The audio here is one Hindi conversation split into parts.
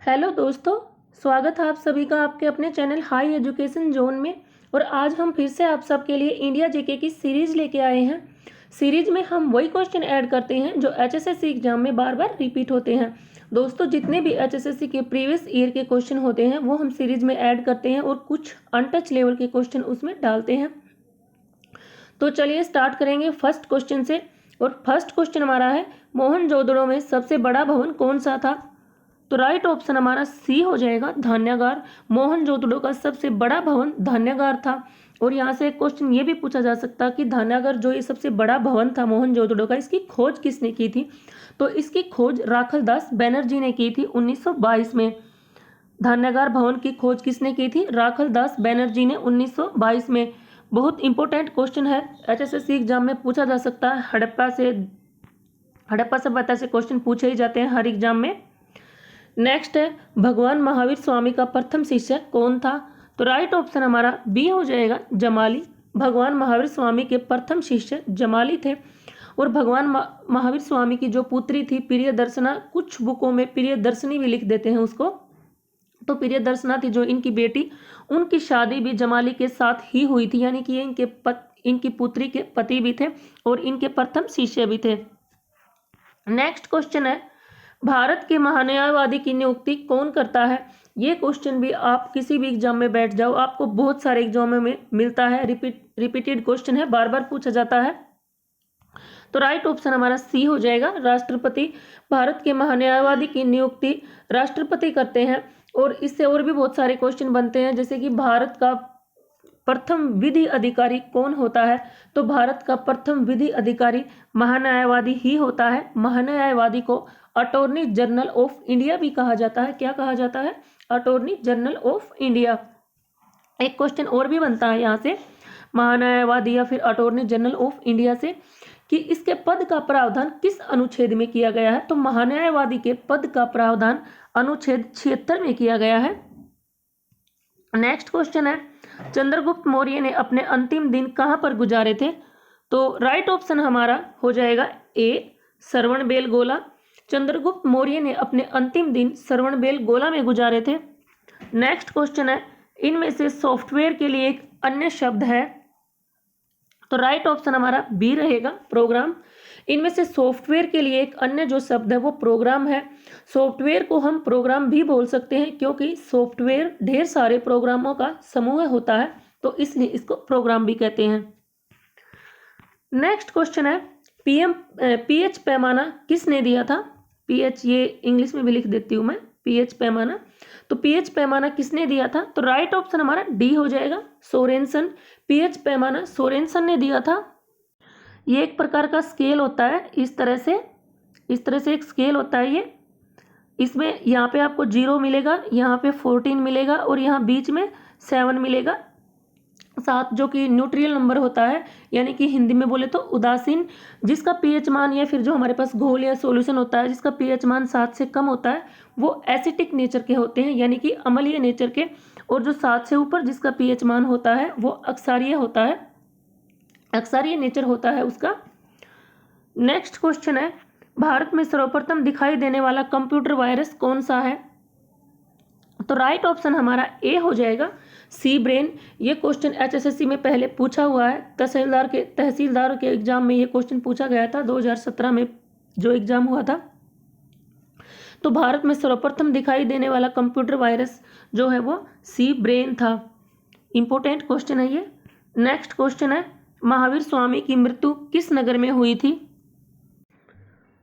हेलो दोस्तों, स्वागत है आप सभी का आपके अपने चैनल हाई एजुकेशन जोन में। और आज हम फिर से आप सबके लिए इंडिया जीके की सीरीज लेके आए हैं। सीरीज में हम वही क्वेश्चन ऐड करते हैं जो एचएसएससी एग्जाम में बार बार रिपीट होते हैं। दोस्तों, जितने भी एचएसएससी के प्रीवियस ईयर के क्वेश्चन होते हैं वो हम सीरीज में ऐड करते हैं और कुछ अनटच लेवल के क्वेश्चन उसमें डालते हैं। तो चलिए स्टार्ट करेंगे फर्स्ट क्वेश्चन से। और फर्स्ट क्वेश्चन हमारा है, मोहनजोदड़ो में सबसे बड़ा भवन कौन सा था? तो राइट ऑप्शन हमारा सी हो जाएगा, धान्यागार। मोहनजोदड़ो का सबसे बड़ा भवन धान्यागार था। और यहाँ से एक क्वेश्चन ये भी पूछा जा सकता कि धान्यागार जो ये सबसे बड़ा भवन था मोहनजोदड़ो का, इसकी खोज किसने की थी? तो इसकी खोज राखलदास बनर्जी ने की थी 1922 में। धान्यागार भवन की खोज किसने की थी? राखलदास बनर्जी ने 1922 में। बहुत इंपॉर्टेंट क्वेश्चन है, एचएसएससी एग्जाम में पूछा जा सकता है। हड़प्पा सभ्यता से क्वेश्चन पूछे ही जाते हैं हर एग्जाम में। नेक्स्ट है, भगवान महावीर स्वामी का प्रथम शिष्य कौन था? तो राइट ऑप्शन हमारा बी हो जाएगा, जमाली। भगवान महावीर स्वामी के प्रथम शिष्य जमाली थे। और भगवान महावीर स्वामी की जो पुत्री थी प्रियदर्शना, कुछ बुकों में प्रियदर्शनी भी लिख देते हैं उसको, तो प्रियदर्शना थी जो इनकी बेटी, उनकी शादी भी जमाली के साथ ही हुई थी, यानी कि इनकी पुत्री के पति भी थे और इनके प्रथम शिष्य भी थे। नेक्स्ट क्वेश्चन है, भारत के महान्यायवादी की नियुक्ति कौन करता है? ये क्वेश्चन भी आप किसी भी एग्जाम में बैठ जाओ, आपको बहुत सारे एग्जामों में मिलता है। रिपीटेड क्वेश्चन है, बार बार पूछा जाता है। तो राइट ऑप्शन हमारा सी हो जाएगा, राष्ट्रपति। भारत के महान्यायवादी की नियुक्ति राष्ट्रपति करते हैं। और इससे और भी बहुत सारे क्वेश्चन बनते हैं, जैसे कि भारत का प्रथम विधि अधिकारी कौन होता है? तो भारत का प्रथम विधि अधिकारी महान्यायवादी ही होता है। महान्यायवादी को अटॉर्नी जनरल ऑफ इंडिया भी कहा जाता है। क्या कहा जाता है? Attorney general of India. एक क्वेश्चन और भी बनता है यहाँ से, महान्यायवादी या फिर अटॉर्नी जनरल ऑफ इंडिया से, कि इसके पद का प्रावधान किस अनुच्छेद में किया गया है? तो महान्यायवादी के पद का प्रावधान अनुच्छेद 76 में किया गया है। नेक्स्ट क्वेश्चन है, चंद्रगुप्त मौर्य ने अपने अंतिम दिन कहां पर गुजारे थे? तो राइट ऑप्शन हमारा हो जाएगा ए, श्रवणबेलगोला। चंद्रगुप्त मौर्य ने अपने अंतिम दिन श्रवणबेलगोला में गुजारे थे। नेक्स्ट क्वेश्चन है, इनमें से सॉफ्टवेयर के लिए एक अन्य शब्द है। तो राइट ऑप्शन हमारा बी रहेगा, प्रोग्राम। इनमें से सॉफ्टवेयर के लिए एक अन्य जो शब्द है वो प्रोग्राम है। सॉफ्टवेयर को हम प्रोग्राम भी बोल सकते हैं, क्योंकि सॉफ्टवेयर ढेर सारे प्रोग्रामों का समूह होता है, तो इसलिए इसको प्रोग्राम भी कहते हैं। नेक्स्ट क्वेश्चन है, पीएच पैमाना किसने दिया था? पीएच, ये इंग्लिश में भी लिख देती हूं मैं, पीएच पैमाना। तो पीएच पैमाना किसने दिया था? तो राइट ऑप्शन हमारा डी हो जाएगा, सोरेनसन। पीएच पैमाना सोरेनसन ने दिया था। ये एक प्रकार का स्केल होता है, इस तरह से एक स्केल होता है ये। इसमें यहाँ पे आपको 0 मिलेगा, यहाँ पे 14 मिलेगा और यहाँ बीच में 7 मिलेगा। 7 जो कि न्यूट्रियल नंबर होता है, यानी कि हिंदी में बोले तो उदासीन। जिसका पीएच मान या फिर जो हमारे पास घोल या सॉल्यूशन होता है जिसका पीएच मान 7 से कम होता है वो एसिटिक नेचर के होते हैं, यानी कि अम्लीय नेचर के। और जो 7 से ऊपर जिसका पीएच मान होता है वो अक्षारीय होता है, अक्षारीय नेचर होता है उसका। नेक्स्ट क्वेश्चन है, भारत में सर्वप्रथम दिखाई देने वाला कंप्यूटर वायरस कौन सा है? तो राइट ऑप्शन हमारा ए हो जाएगा, सी ब्रेन। ये क्वेश्चन एचएसएससी में पहले पूछा हुआ है, तहसीलदार के एग्जाम में ये क्वेश्चन पूछा गया था 2017 में जो एग्जाम हुआ था। तो भारत में सर्वप्रथम दिखाई देने वाला कंप्यूटर वायरस जो है वो सी ब्रेन था। इंपॉर्टेंट क्वेश्चन है ये। नेक्स्ट क्वेश्चन है, महावीर स्वामी की मृत्यु किस नगर में हुई थी?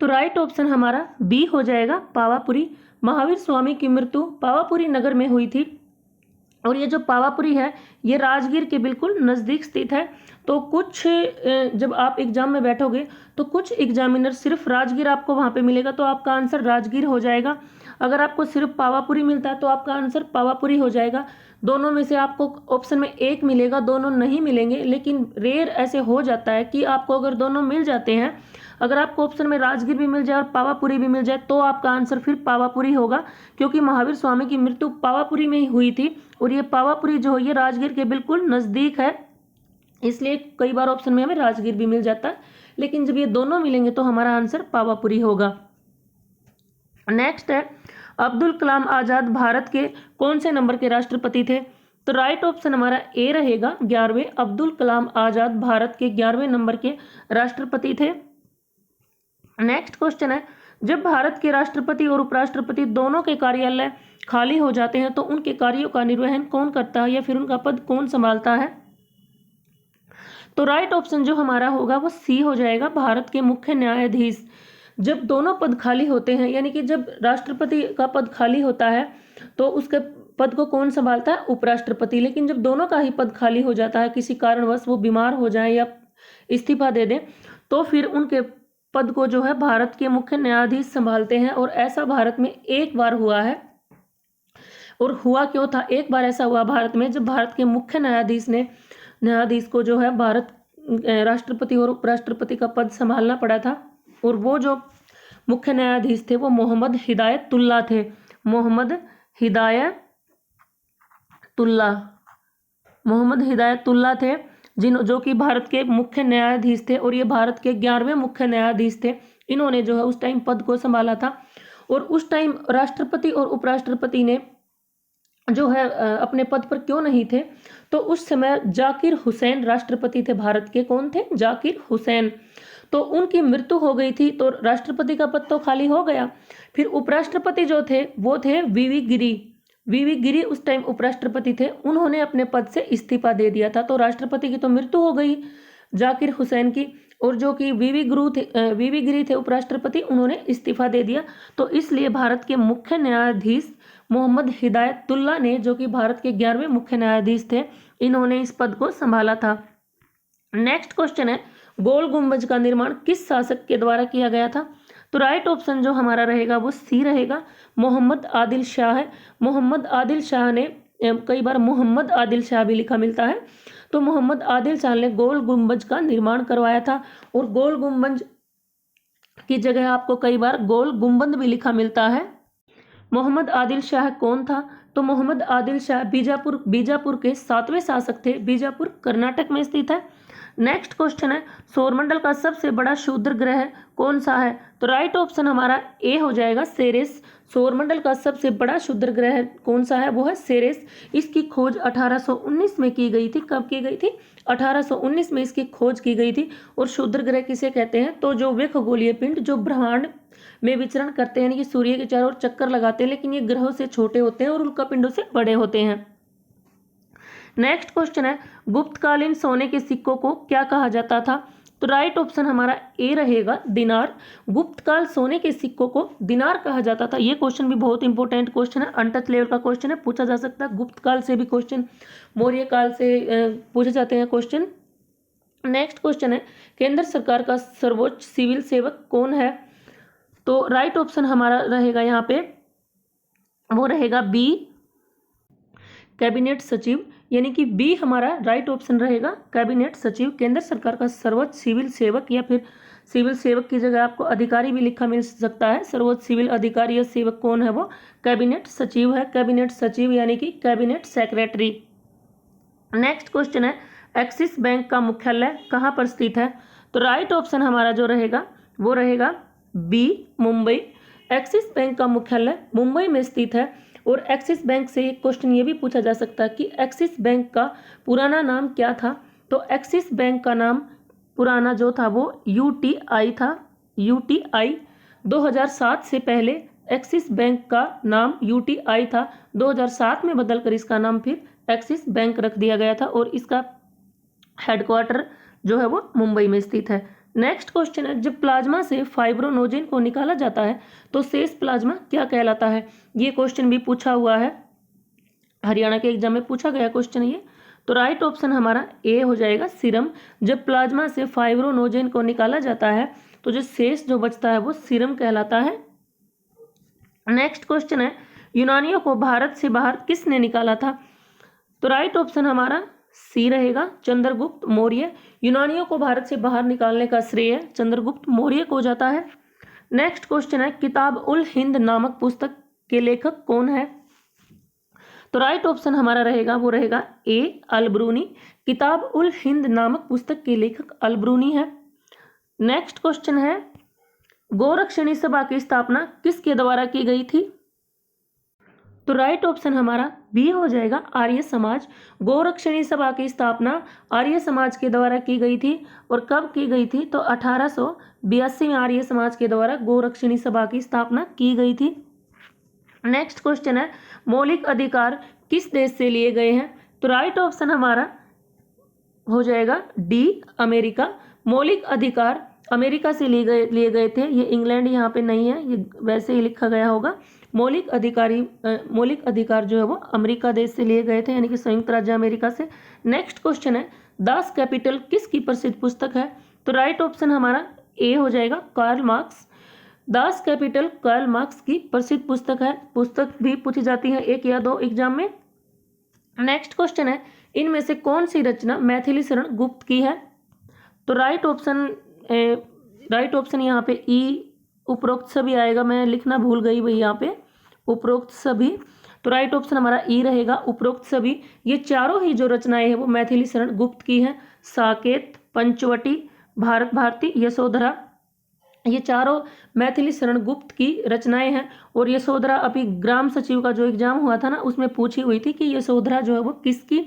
तो राइट ऑप्शन हमारा बी हो जाएगा, पावापुरी। महावीर स्वामी की मृत्यु पावापुरी नगर में हुई थी। और ये जो पावापुरी है ये राजगीर के बिल्कुल नज़दीक स्थित है। तो कुछ जब आप एग्जाम में बैठोगे तो कुछ एग्जामिनर सिर्फ राजगीर आपको वहाँ पे मिलेगा, तो आपका आंसर राजगीर हो जाएगा। अगर आपको सिर्फ पावापुरी मिलता है तो आपका आंसर पावापुरी हो जाएगा। दोनों में से आपको ऑप्शन में एक मिलेगा, दोनों नहीं मिलेंगे। लेकिन रेयर ऐसे हो जाता है कि आपको अगर दोनों मिल जाते हैं, अगर आपको ऑप्शन में राजगीर भी मिल जाए और पावापुरी भी मिल जाए तो आपका आंसर फिर पावापुरी होगा, क्योंकि महावीर स्वामी की मृत्यु पावापुरी में ही हुई थी। और ये पावापुरी जो है ये राजगीर के बिल्कुल नज़दीक है, इसलिए कई बार ऑप्शन में हमें राजगीर भी मिल जाता है। लेकिन जब ये दोनों मिलेंगे तो हमारा आंसर पावापुरी होगा। नेक्स्ट है अब्दुल कलाम आज़ाद भारत के कौन से नंबर के राष्ट्रपति थे? तो राइट ऑप्शन हमारा ए रहेगा 11वें। अब्दुल कलाम आज़ाद भारत के 11वें नंबर के राष्ट्रपति थे। नेक्स्ट क्वेश्चन है जब भारत के राष्ट्रपति और उपराष्ट्रपति दोनों के कार्यालय खाली हो जाते हैं तो उनके कार्यों का निर्वहन कौन करता है या फिर उनका पद कौन संभालता है? तो राइट ऑप्शन जो हमारा होगा वो सी हो जाएगा, भारत के मुख्य न्यायाधीश। जब दोनों पद खाली होते हैं यानी कि जब राष्ट्रपति का पद खाली होता है तो उसके पद को कौन संभालता है? उपराष्ट्रपति। लेकिन जब दोनों का ही पद खाली हो जाता है, किसी कारणवश वो बीमार हो जाए या इस्तीफा दे दें, तो फिर उनके पद को जो है भारत के मुख्य न्यायाधीश संभालते हैं। और ऐसा भारत में एक बार हुआ है। और हुआ क्यों था? एक बार ऐसा हुआ भारत में जब भारत के मुख्य न्यायाधीश को जो है भारत राष्ट्रपति और उपराष्ट्रपति का पद संभालना पड़ा था। और वो जो मुख्य न्यायाधीश थे वो मोहम्मद हिदायतुल्लाह थे। मोहम्मद हिदायतुल्लाह थे जो कि भारत के मुख्य न्यायाधीश थे और ये भारत के 11वें मुख्य न्यायाधीश थे। इन्होंने जो है उस टाइम पद को संभाला था। और उस टाइम राष्ट्रपति और उपराष्ट्रपति ने जो है अपने पद पर क्यों नहीं थे? तो उस समय जाकिर हुसैन राष्ट्रपति थे भारत के। कौन थे? जाकिर हुसैन। तो उनकी मृत्यु हो गई थी तो राष्ट्रपति का पद तो खाली हो गया। फिर उपराष्ट्रपति जो थे वो थे वीवी गिरी उस टाइम उपराष्ट्रपति थे। उन्होंने अपने पद से इस्तीफा दे दिया था। तो राष्ट्रपति की तो मृत्यु हो गई जाकिर हुसैन की, और जो कि वीवी गिरी थे उपराष्ट्रपति, उन्होंने इस्तीफा दे दिया। तो इसलिए भारत के मुख्य न्यायाधीश मोहम्मद हिदायतुल्लाह ने, जो कि भारत के 11वें मुख्य न्यायाधीश थे, इन्होंने इस पद को संभाला था। नेक्स्ट क्वेश्चन है गोल गुंबज का निर्माण किस शासक के द्वारा किया गया था? तो राइट ऑप्शन जो हमारा रहेगा वो सी रहेगा, मोहम्मद आदिल शाह है। मोहम्मद आदिल शाह ने, कई बार मोहम्मद आदिल शाह भी लिखा मिलता है, तो मोहम्मद आदिल शाह ने गोल गुंबज का निर्माण करवाया था। और गोल गुंबज की जगह आपको कई बार गोल गुंबद भी लिखा मिलता है। मोहम्मद आदिल शाह कौन था? तो मोहम्मद आदिल शाह बीजापुर के 7वें शासक थे। बीजापुर कर्नाटक में स्थित है। नेक्स्ट क्वेश्चन है सौरमंडल का सबसे बड़ा क्षुद्र ग्रह कौन सा है? तो राइट ऑप्शन हमारा ए हो जाएगा, सेरेस। सौरमंडल का सबसे बड़ा क्षुद्र ग्रह कौन सा है? वो है सेरेस। इसकी खोज 1819 में की गई थी। कब की गई थी? 1819 में इसकी खोज की गई थी। और क्षुद्र ग्रह किसे कहते हैं? तो जो वे खगोलीय पिंड जो ब्रह्मांड में विचरण करते हैं, यानी कि सूर्य के चारों ओर चक्कर लगाते हैं, लेकिन ये ग्रहों से छोटे होते हैं और उल्कापिंडों से बड़े होते हैं। नेक्स्ट क्वेश्चन है गुप्तकालीन सोने के सिक्कों को क्या कहा जाता था? तो राइट ऑप्शन हमारा ए रहेगा, दिनार। गुप्तकाल सोने के सिक्कों को दिनार कहा जाता था। ये क्वेश्चन भी बहुत इंपॉर्टेंट क्वेश्चन है, अनटच लेवल का क्वेश्चन है, पूछा जा सकता है। गुप्तकाल से भी क्वेश्चन, मौर्य काल से पूछे जाते हैं क्वेश्चन। नेक्स्ट क्वेश्चन है केंद्र सरकार का सर्वोच्च सिविल सेवक कौन है? तो राइट ऑप्शन हमारा रहेगा यहाँ पे, वो रहेगा बी, कैबिनेट सचिव। यानी कि बी हमारा राइट ऑप्शन रहेगा, कैबिनेट सचिव। केंद्र सरकार का सर्वोच्च सिविल सेवक, या फिर सिविल सेवक की जगह आपको अधिकारी भी लिखा मिल सकता है। सर्वोच्च सिविल अधिकारी या सेवक कौन है? वो कैबिनेट सचिव है। कैबिनेट सचिव यानी कि कैबिनेट सेक्रेटरी। नेक्स्ट क्वेश्चन है एक्सिस बैंक का मुख्यालय कहाँ पर स्थित है? तो राइट ऑप्शन हमारा जो रहेगा वो रहेगा बी, मुंबई। एक्सिस बैंक का मुख्यालय मुंबई में स्थित है। और एक्सिस बैंक से एक क्वेश्चन ये भी पूछा जा सकता है कि एक्सिस बैंक का पुराना नाम क्या था? तो एक्सिस बैंक का नाम पुराना जो था वो यूटीआई था। यूटीआई 2007 से पहले एक्सिस बैंक का नाम यूटीआई था। 2007 में बदलकर इसका नाम फिर एक्सिस बैंक रख दिया गया था और इसका हेडक्वार्टर जो है वो मुंबई में स्थित है। नेक्स्ट क्वेश्चन है जब प्लाज्मा से फाइब्रोनोजेन को निकाला जाता है तो शेष प्लाज्मा क्या कहलाता है? ये क्वेश्चन भी पूछा हुआ है, हरियाणा के एग्जाम में पूछा गया क्वेश्चन ये। तो राइट ऑप्शन हमारा ए हो जाएगा, सीरम। जब प्लाज्मा से फाइब्रोनोजेन को निकाला जाता है तो जो शेष जो बचता है वो सीरम कहलाता है। नेक्स्ट क्वेश्चन है यूनानियों को भारत से बाहर किसने निकाला था? तो राइट ऑप्शन हमारा सी रहेगा, चंद्रगुप्त मौर्य। यूनानियों को भारत से बाहर निकालने का श्रेय चंद्रगुप्त मौर्य को जाता है। नेक्स्ट क्वेश्चन है किताब उल हिंद नामक पुस्तक के लेखक कौन है? तो राइट ऑप्शन हमारा रहेगा वो रहेगा ए, अलब्रूनी। किताब उल हिंद नामक पुस्तक के लेखक अलब्रूनी है। नेक्स्ट क्वेश्चन है गोरक्षणी सभा की स्थापना किसके द्वारा की गई थी? तो राइट ऑप्शन हमारा बी हो जाएगा, आर्य समाज। गोरक्षणी सभा की स्थापना आर्य समाज के द्वारा की गई थी। और कब की गई थी? तो 1882 में आर्य समाज के द्वारा गोरक्षणी सभा की स्थापना की गई थी। नेक्स्ट क्वेश्चन है, मौलिक अधिकार किस देश से लिए गए हैं? तो राइट ऑप्शन हमारा हो जाएगा डी, अमेरिका। मौलिक अधिकार अमेरिका से लिए गए थे। ये इंग्लैंड यहाँ पे नहीं है, ये वैसे ही लिखा गया होगा। मौलिक अधिकार जो है वो अमेरिका देश से लिए गए थे, यानी कि संयुक्त राज्य अमेरिका से। नेक्स्ट क्वेश्चन है, दास कैपिटल किसकी प्रसिद्ध पुस्तक है? तो राइट ऑप्शन हमारा ए हो जाएगा, Karl Marx. Das Kapital Karl Marx की प्रसिद्ध पुस्तक है। पुस्तक भी पूछी जाती है 1 या 2 एग्जाम में। नेक्स्ट क्वेश्चन है, इनमें से कौन सी रचना मैथिली शरण गुप्त की है? तो राइट ऑप्शन यहाँ पे ई, उपरोक्त सभी आएगा। मैं लिखना भूल गई भाई यहाँ पे, उपरोक्त सभी। तो राइट ऑप्शन हमारा ई रहेगा, उपरोक्त सभी। ये चारों ही जो रचनाएं हैं वो मैथिली शरण गुप्त की हैं। साकेत, पंचवटी, भारत भारती, यशोधरा, ये चारों मैथिली शरण गुप्त की रचनाएं हैं। और यशोधरा अभी ग्राम सचिव का जो एग्जाम हुआ था ना, उसमें पूछी हुई थी कि यशोधरा जो है वो किसकी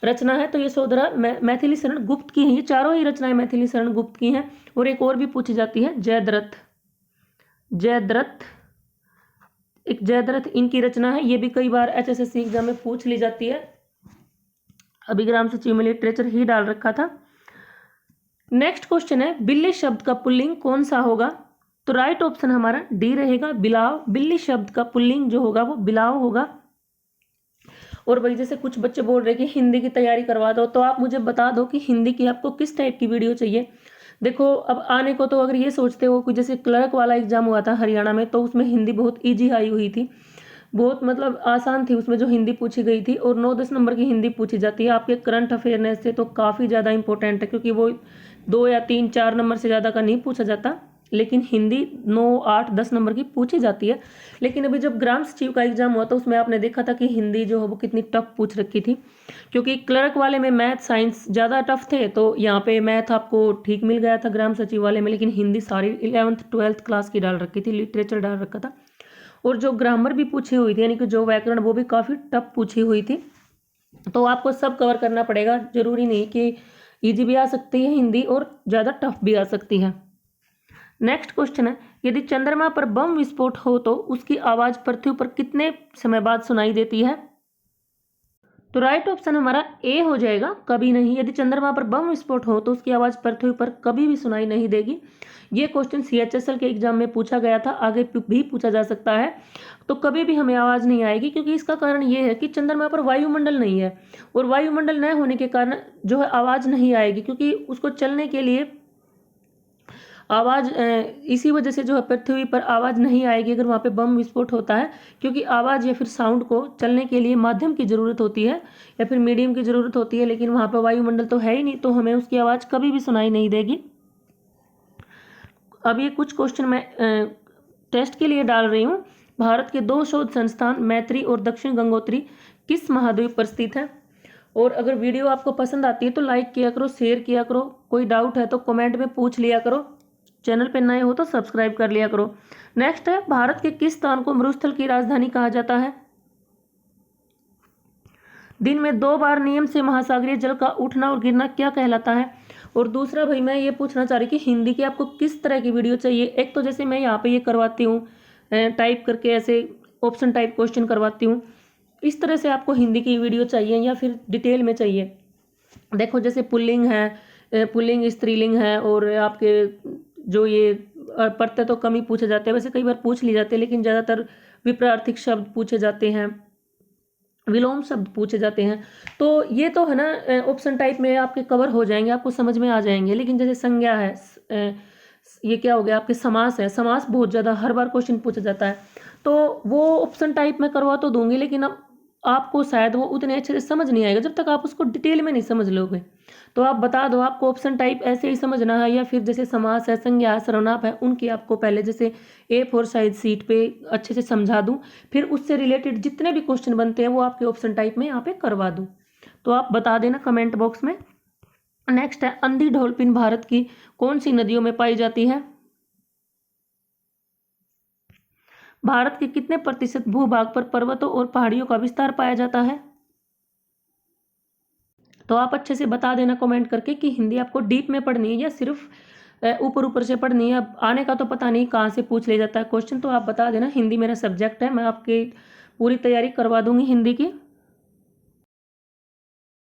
रचना है? तो यशोधरा मैथिली शरण गुप्त की हैं। ये चारों ही रचनाएं मैथिली शरण गुप्त की हैं। और एक और भी पूछी जाती है, जयद्रथ। एक जयद्रथ इनकी रचना है। ये भी कई बार HSSC एग्जाम में पूछ ली जाती है। अभी ग्राम सचिव में लिटरेचर ही डाल रखा था। नेक्स्ट क्वेश्चन है, बिल्ली शब्द का पुल्लिंग कौन सा होगा? तो राइट ऑप्शन हमारा डी रहेगा, बिलाव। बिल्ली शब्द का पुल्लिंग जो होगा वो बिलाव होगा। और भाई जैसे कुछ बच्चे बोल रहे हैं कि हिंदी की तैयारी करवा दो, तो आप मुझे बता दो कि हिंदी की आपको किस टाइप की वीडियो चाहिए। देखो अब आने को तो अगर ये सोचते हो कि जैसे क्लर्क वाला एग्जाम हुआ था हरियाणा में, तो उसमें हिंदी बहुत ईजी आई हुई थी, बहुत मतलब आसान थी उसमें जो हिंदी पूछी गई थी। और 9-10 नंबर की हिंदी पूछी जाती है आपके करंट अफेयरनेस से, तो काफ़ी ज़्यादा इंपॉर्टेंट है, क्योंकि वो 2 या 3-4 नंबर से ज़्यादा का नहीं पूछा जाता। लेकिन हिंदी 9, 8, 10 नंबर की पूछी जाती है। लेकिन अभी जब ग्राम सचिव का एग्जाम हुआ तो उसमें आपने देखा था कि हिंदी जो है वो कितनी टफ पूछ रखी थी, क्योंकि क्लर्क वाले में मैथ साइंस ज़्यादा टफ थे, तो यहाँ पे मैथ आपको ठीक मिल गया था ग्राम सचिव वाले में। लेकिन हिंदी सारी 11th 12th क्लास की डाल रखी थी, लिटरेचर डाल रखा था। और जो ग्रामर भी पूछी हुई थी, यानी कि जो व्याकरण, वो भी काफ़ी टफ पूछी हुई थी। तो आपको सब कवर करना पड़ेगा, जरूरी नहीं कि ईजी भी आ सकती है हिंदी और ज़्यादा टफ भी आ सकती है। नेक्स्ट क्वेश्चन है, यदि चंद्रमा पर बम विस्फोट हो तो उसकी आवाज पृथ्वी पर कितने समय बाद सुनाई देती है? तो राइट ऑप्शन हमारा ए हो जाएगा, कभी नहीं। यदि चंद्रमा पर बम विस्फोट हो तो उसकी आवाज पृथ्वी पर कभी भी सुनाई नहीं देगी। ये क्वेश्चन CHSL के एग्जाम में पूछा गया था, आगे भी पूछा जा सकता है। तो कभी भी हमें आवाज नहीं आएगी, क्योंकि इसका कारण ये है कि चंद्रमा पर वायुमंडल नहीं है, और वायुमंडल न होने के कारण जो है आवाज नहीं आएगी, क्योंकि उसको चलने के लिए आवाज़, इसी वजह से जो है पृथ्वी पर आवाज़ नहीं आएगी अगर वहाँ पे बम विस्फोट होता है, क्योंकि आवाज़ या फिर साउंड को चलने के लिए माध्यम की ज़रूरत होती है या फिर मीडियम की ज़रूरत होती है। लेकिन वहाँ पर वायुमंडल तो है ही नहीं, तो हमें उसकी आवाज़ कभी भी सुनाई नहीं देगी। अब ये कुछ क्वेश्चन मैं टेस्ट के लिए डाल रही हूँ। भारत के 2 शोध संस्थान मैत्री और दक्षिण गंगोत्री किस महाद्वीप पर स्थित है? और अगर वीडियो आपको पसंद आती है तो लाइक किया करो, शेयर किया करो, कोई डाउट है तो कमेंट में पूछ लिया करो, चैनल पे नए हो तो सब्सक्राइब कर लिया करो। नेक्स्ट है, भारत के किस स्थान को मरुस्थल की राजधानी कहा जाता है? दिन में 2 बार नियम से महासागरीय जल का उठना और गिरना क्या कहलाता है? और दूसरा भाई मैं ये पूछना चाह रही कि हिंदी की आपको किस तरह की वीडियो चाहिए। एक तो जैसे मैं यहाँ पे ये करवाती हूँ, टाइप करके ऐसे ऑप्शन टाइप क्वेश्चन करवाती हूँ, इस तरह से आपको हिंदी की वीडियो चाहिए या फिर डिटेल में चाहिए? देखो जैसे पुल्लिंग है, पुल्लिंग स्त्रीलिंग है, और आपके जो ये प्रत्यय तो कम ही पूछे जाते हैं, वैसे कई बार पूछ लिए जाते हैं, लेकिन ज़्यादातर विपरीत शब्द पूछे जाते हैं, विलोम शब्द पूछे जाते हैं। तो ये तो है ना ऑप्शन टाइप में आपके कवर हो जाएंगे, आपको समझ में आ जाएंगे। लेकिन जैसे संज्ञा है, ये क्या हो गया आपके समास है, समास बहुत ज़्यादा हर बार क्वेश्चन पूछा जाता है, तो वो ऑप्शन टाइप में करवा तो दूंगी, लेकिन अब आपको शायद वो उतने अच्छे से समझ नहीं आएगा जब तक आप उसको डिटेल में नहीं समझ लोगे। तो आप बता दो आपको ऑप्शन टाइप ऐसे ही समझना है, या फिर जैसे समास है, संज्ञा है, सर्वनाम है, उनकी आपको पहले जैसे A4 साइज सीट पे अच्छे से समझा दूं, फिर उससे रिलेटेड जितने भी क्वेश्चन बनते हैं वो आपके ऑप्शन टाइप में यहाँ पे करवा दूं। तो आप बता देना कमेंट बॉक्स में। नेक्स्ट है, अंधी डॉल्फिन भारत की कौन सी नदियों में पाई जाती है? भारत के कितने प्रतिशत भूभाग पर पर्वतों और पहाड़ियों का विस्तार पाया जाता है? तो आप अच्छे से बता देना कमेंट करके कि हिंदी आपको डीप में पढ़नी है या सिर्फ ऊपर ऊपर से पढ़नी है। अब आने का तो पता नहीं कहाँ से पूछ ले जाता है क्वेश्चन, तो आप बता देना। हिंदी मेरा सब्जेक्ट है, मैं आपकी पूरी तैयारी करवा दूंगी हिंदी की।